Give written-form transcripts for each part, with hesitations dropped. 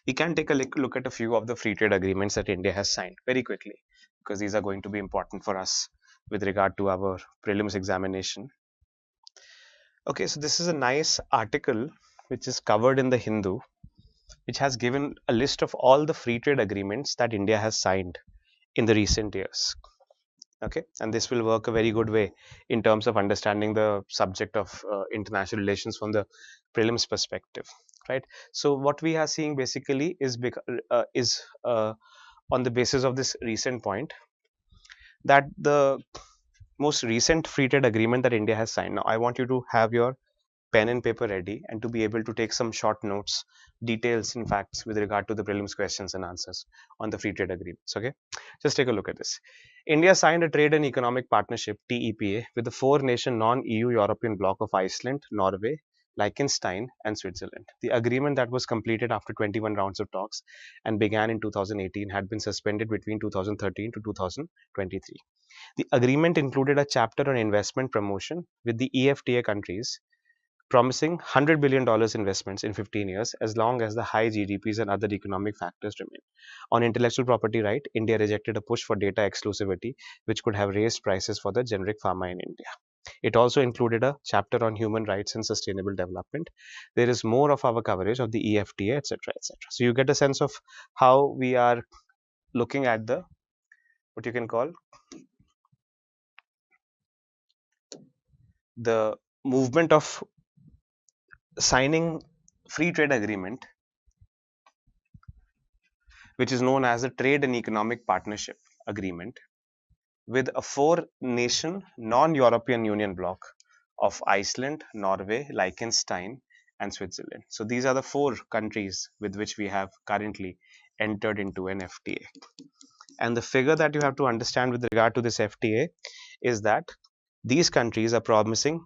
We can take a look at a few of the free trade agreements that India has signed very quickly, because these are going to be important for us with regard to our prelims examination. Okay, so this is a nice article which is covered in the Hindu, which has given a list of all the free trade agreements that India has signed in the recent years. Okay, and this will work a very good way in terms of understanding the subject of international relations from the prelims perspective, right? So what we are seeing basically is on the basis of this recent point, that the most recent free trade agreement that India has signed. Now I want you to have your pen and paper ready and to be able to take some short notes, details and facts with regard to the prelims questions and answers on the free trade agreements. Okay, just take a look at this. India signed a trade and economic partnership TEPA with the four nation non-EU European bloc of Iceland, Norway, Liechtenstein and Switzerland. The agreement that was completed after 21 rounds of talks and began in 2018 had been suspended between 2013 to 2023. The agreement included a chapter on investment promotion with the EFTA countries, promising $100 billion investments in 15 years as long as the high GDPs and other economic factors remain. On intellectual property right, India rejected a push for data exclusivity, which could have raised prices for the generic pharma in India. It also included a chapter on human rights and sustainable development. There is more of our coverage of the EFTA, etc., etc. So you get a sense of how we are looking at the what you can call the movement of signing free trade agreement, which is known as the Trade and Economic Partnership Agreement, with a four nation non European Union bloc of Iceland, Norway, Liechtenstein, and Switzerland. So these are the four countries with which we have currently entered into an FTA. And the figure that you have to understand with regard to this FTA is that these countries are promising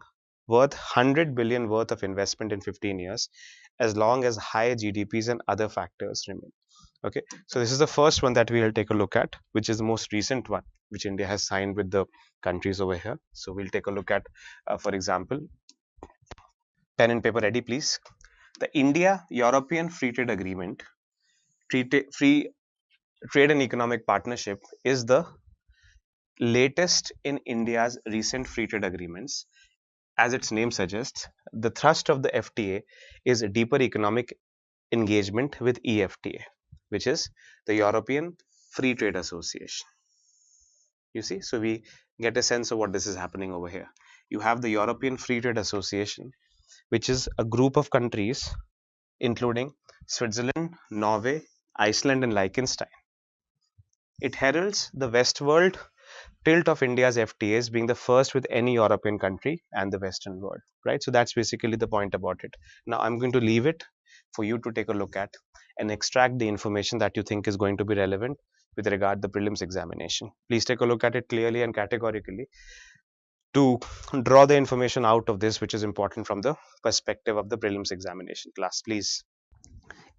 worth 100 billion worth of investment in 15 years as long as high GDPs and other factors remain. Okay, so this is the first one that we will take a look at, which is the most recent one which India has signed with the countries over here. So we'll take a look at, for example, pen and paper ready, please. The India European Free Trade Agreement, Free Trade and Economic Partnership, is the latest in India's recent free trade agreements. As its name suggests, the thrust of the FTA is a deeper economic engagement with EFTA, which is the European Free Trade Association. You see, so we get a sense of what this is happening over here. You have the European Free Trade Association, which is a group of countries including Switzerland, Norway, Iceland, and Liechtenstein. It heralds the Westworld tilt of India's FTAs being the first with any European country and the Western world, right? So that's basically the point about it. Now I'm going to leave it for you to take a look at and extract the information that you think is going to be relevant with regard to the prelims examination. Please take a look at it clearly and categorically to draw the information out of this, which is important from the perspective of the prelims examination class, please.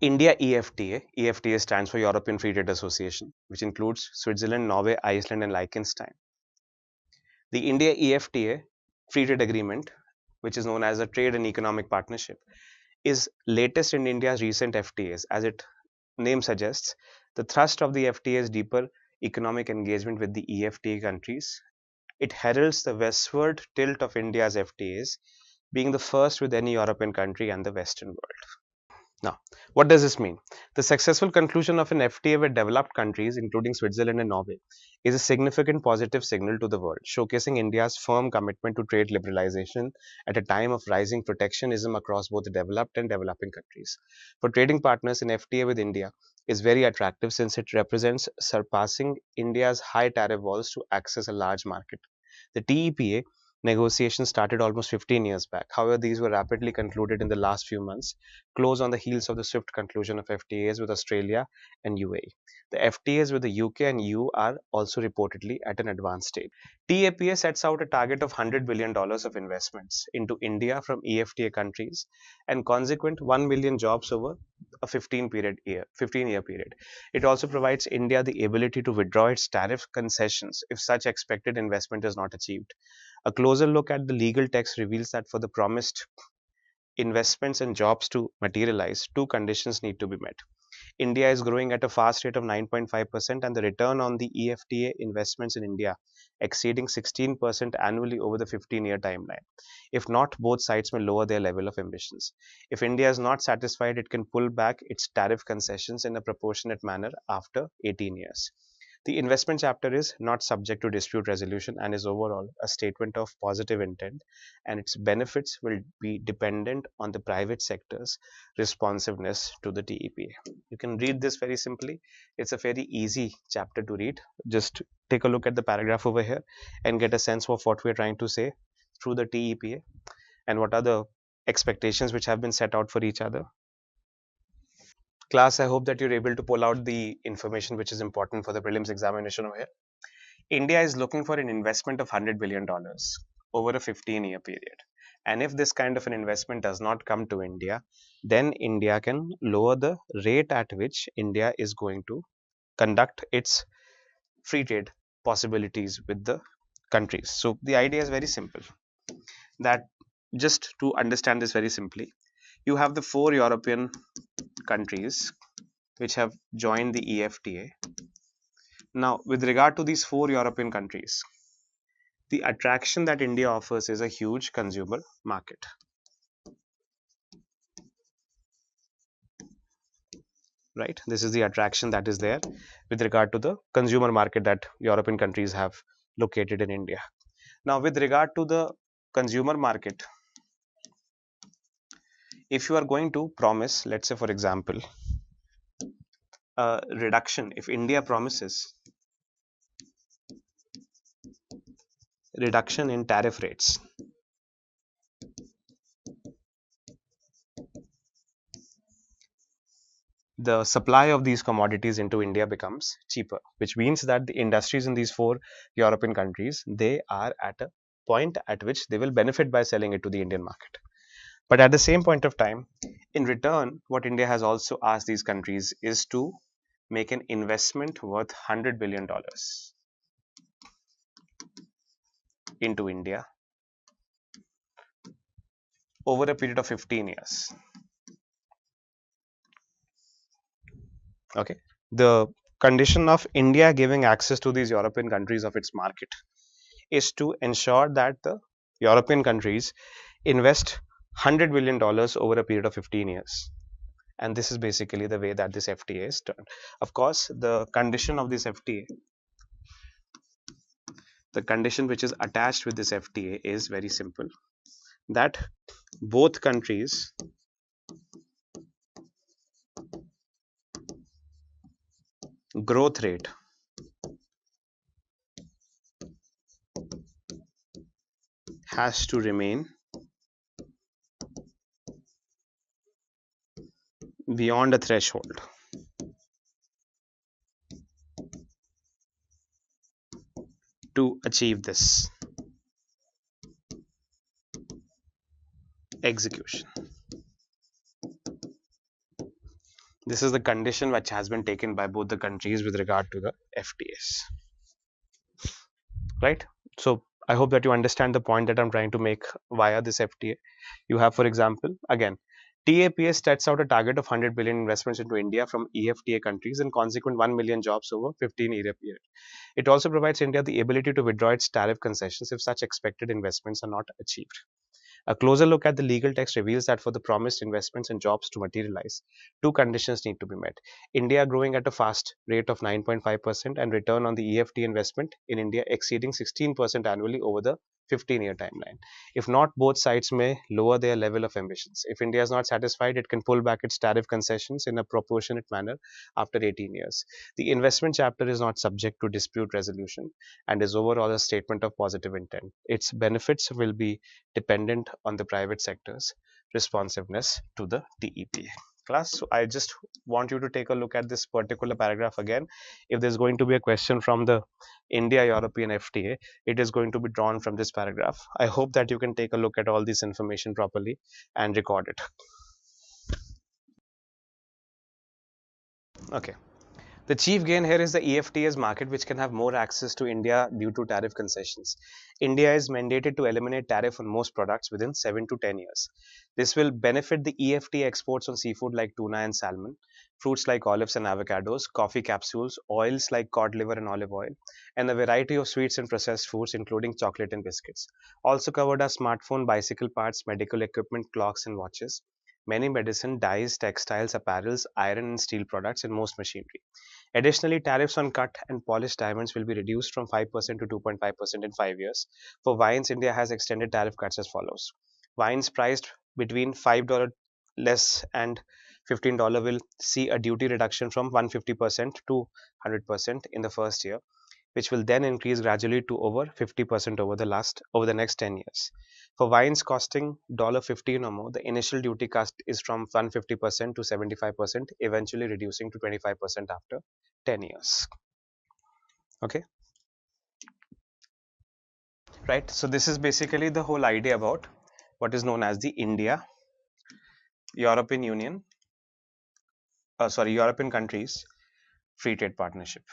India EFTA. EFTA stands for European Free Trade Association, which includes Switzerland, Norway, Iceland, and Liechtenstein. The India EFTA Free Trade Agreement, which is known as a Trade and Economic Partnership, is latest in India's recent FTAs. As its name suggests, the thrust of the FTA is deeper economic engagement with the EFTA countries. It heralds the westward tilt of India's FTAs, being the first with any European country and the Western world. Now, what does this mean? The successful conclusion of an FTA with developed countries, including Switzerland and Norway, is a significant positive signal to the world, showcasing India's firm commitment to trade liberalization at a time of rising protectionism across both the developed and developing countries. For trading partners, an FTA with India is very attractive since it represents surpassing India's high tariff walls to access a large market. The TEPA negotiations started almost 15 years back. However, these were rapidly concluded in the last few months, close on the heels of the swift conclusion of FTAs with Australia and UAE. The FTAs with the UK and EU are also reportedly at an advanced stage. TAPA sets out a target of $100 billion of investments into India from EFTA countries and consequent 1 million jobs over a 15-year period. It also provides India the ability to withdraw its tariff concessions if such expected investment is not achieved. A closer look at the legal text reveals that for the promised investments and jobs to materialize, two conditions need to be met. India is growing at a fast rate of 9.5%, and the return on the EFTA investments in India exceeding 16% annually over the 15-year timeline. If not, both sides may lower their level of ambitions. If India is not satisfied, it can pull back its tariff concessions in a proportionate manner after 18 years. The investment chapter is not subject to dispute resolution and is overall a statement of positive intent, and its benefits will be dependent on the private sector's responsiveness to the TEPA. You can read this very simply. It's a very easy chapter to read. Just take a look at the paragraph over here and get a sense of what we're trying to say through the TEPA and what are the expectations which have been set out for each other. Class, I hope that you're able to pull out the information which is important for the prelims examination over here. India is looking for an investment of $100 billion over a 15-year period. And if this kind of an investment does not come to India, then India can lower the rate at which India is going to conduct its free trade possibilities with the countries. So the idea is very simple, that just to understand this very simply, you have the 4 European countries which have joined the EFTA. Now, with regard to these 4 European countries, the attraction that India offers is a huge consumer market. Right? This is the attraction that is there with regard to the consumer market that European countries have located in India. Now, with regard to the consumer market, if you are going to promise, let's say for example, a reduction, if India promises reduction in tariff rates, the supply of these commodities into India becomes cheaper, which means that the industries in these 4 European countries, they are at a point at which they will benefit by selling it to the Indian market. But at the same point of time, in return, what India has also asked these countries is to make an investment worth $100 billion into India over a period of 15 years. Okay. The condition of India giving access to these European countries of its market is to ensure that the European countries invest $100 billion over a period of 15 years. And this is basically the way that this FTA is turned. Of course, the condition of this FTA, the condition which is attached with this FTA is very simple, that both countries growth rate has to remain beyond a threshold. To achieve this execution, this is the condition which has been taken by both the countries with regard to the FTAs, right? So I hope that you understand the point that I'm trying to make via this FTA. You have, for example, again, TAPS sets out a target of 100 billion investments into India from EFTA countries and consequent 1 million jobs over 15-year period. It also provides India the ability to withdraw its tariff concessions if such expected investments are not achieved. A closer look at the legal text reveals that for the promised investments and jobs to materialize, two conditions need to be met. India growing at a fast rate of 9.5% and return on the EFT investment in India exceeding 16% annually over the 15-year timeline. If not, both sides may lower their level of ambitions. If India is not satisfied, it can pull back its tariff concessions in a proportionate manner after 18 years. The investment chapter is not subject to dispute resolution and is overall a statement of positive intent. Its benefits will be dependent on the private sector's responsiveness to the TEPA. Class, so I just want you to take a look at this particular paragraph again. If there's going to be a question from the India European FTA, it is going to be drawn from this paragraph. I hope that you can take a look at all this information properly and record it. Okay. The chief gain here is the EFTAs market, which can have more access to India due to tariff concessions. India is mandated to eliminate tariff on most products within 7 to 10 years. This will benefit the EFTA exports on seafood like tuna and salmon, fruits like olives and avocados, coffee capsules, oils like cod liver and olive oil, and a variety of sweets and processed foods, including chocolate and biscuits. Also covered are smartphone, bicycle parts, medical equipment, clocks, and watches. Many medicine, dyes, textiles, apparels, iron and steel products, and most machinery. Additionally, tariffs on cut and polished diamonds will be reduced from 5% to 2.5% in 5 years. For wines, India has extended tariff cuts as follows. Wines priced between $5 less and $15 will see a duty reduction from 150% to 100% in the first year, which will then increase gradually to over 50% over the next 10 years. For wines costing $15 or more, the initial duty cut is from 150% to 75%, eventually reducing to 25% after 10 years. Okay, right? So this is basically the whole idea about what is known as the India European Union, European countries free trade partnership.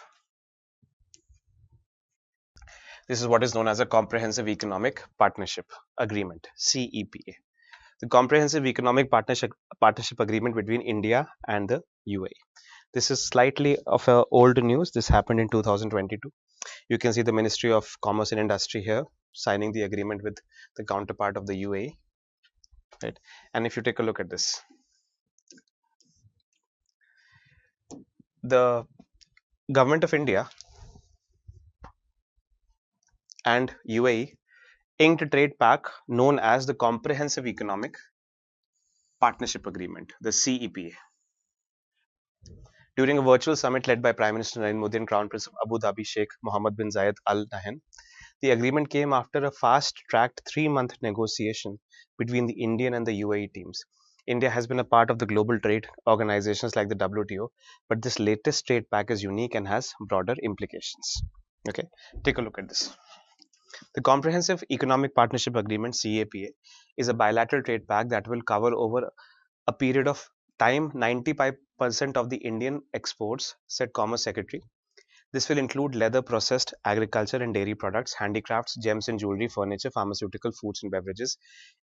This is what is known as a comprehensive economic partnership agreement, CEPA. The comprehensive economic partnership agreement between India and the UAE. This is slightly of a old news. This happened in 2022. You can see the Ministry of Commerce and Industry here signing the agreement with the counterpart of the UAE. Right? And if you take a look at this, the government of India and UAE inked a trade pact known as the Comprehensive Economic Partnership Agreement, the CEPA. During a virtual summit led by Prime Minister Narendra Modi and Crown Prince of Abu Dhabi Sheikh Mohammed bin Zayed Al Nahyan, the agreement came after a fast-tracked 3-month negotiation between the Indian and the UAE teams. India has been a part of the global trade organizations like the WTO, but this latest trade pact is unique and has broader implications. Okay, take a look at this. The Comprehensive Economic Partnership Agreement (CEPA) is a bilateral trade pact that will cover over a period of time 95% of the Indian exports, said Commerce Secretary. This will include leather, processed agriculture and dairy products, handicrafts, gems and jewelry, furniture, pharmaceutical, foods and beverages,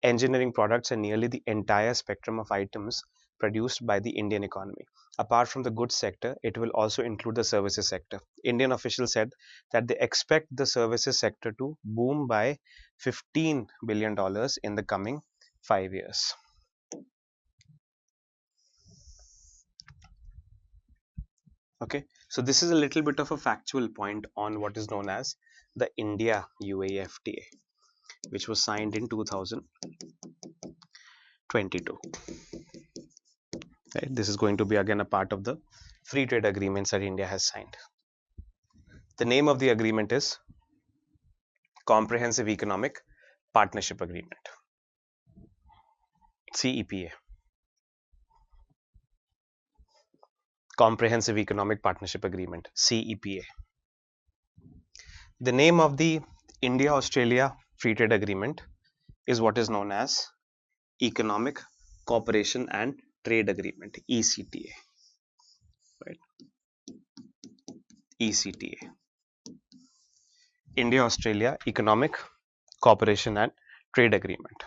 engineering products, and nearly the entire spectrum of items produced by the Indian economy. Apart from the goods sector, it will also include the services sector. Indian officials said that they expect the services sector to boom by $15 billion in the coming 5 years. Okay, so this is a little bit of a factual point on what is known as the India UAE FTA, which was signed in 2022. Right, this is going to be again a part of the free trade agreements that India has signed. The name of the agreement is Comprehensive Economic Partnership Agreement, CEPA. Comprehensive Economic Partnership Agreement, CEPA. The name of the India-Australia Free Trade Agreement is what is known as Economic Cooperation and Trade Agreement, ECTA. Right? ECTA. India-Australia Economic Cooperation and Trade Agreement.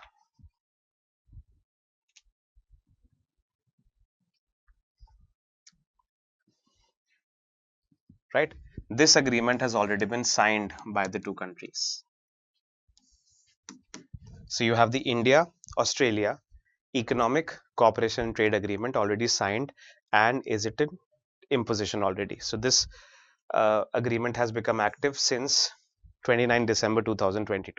Right? This agreement has already been signed by the two countries. So you have the India-Australia Economic Cooperation and Trade Agreement already signed, and is it in imposition already? So this agreement has become active since 29 December 2022.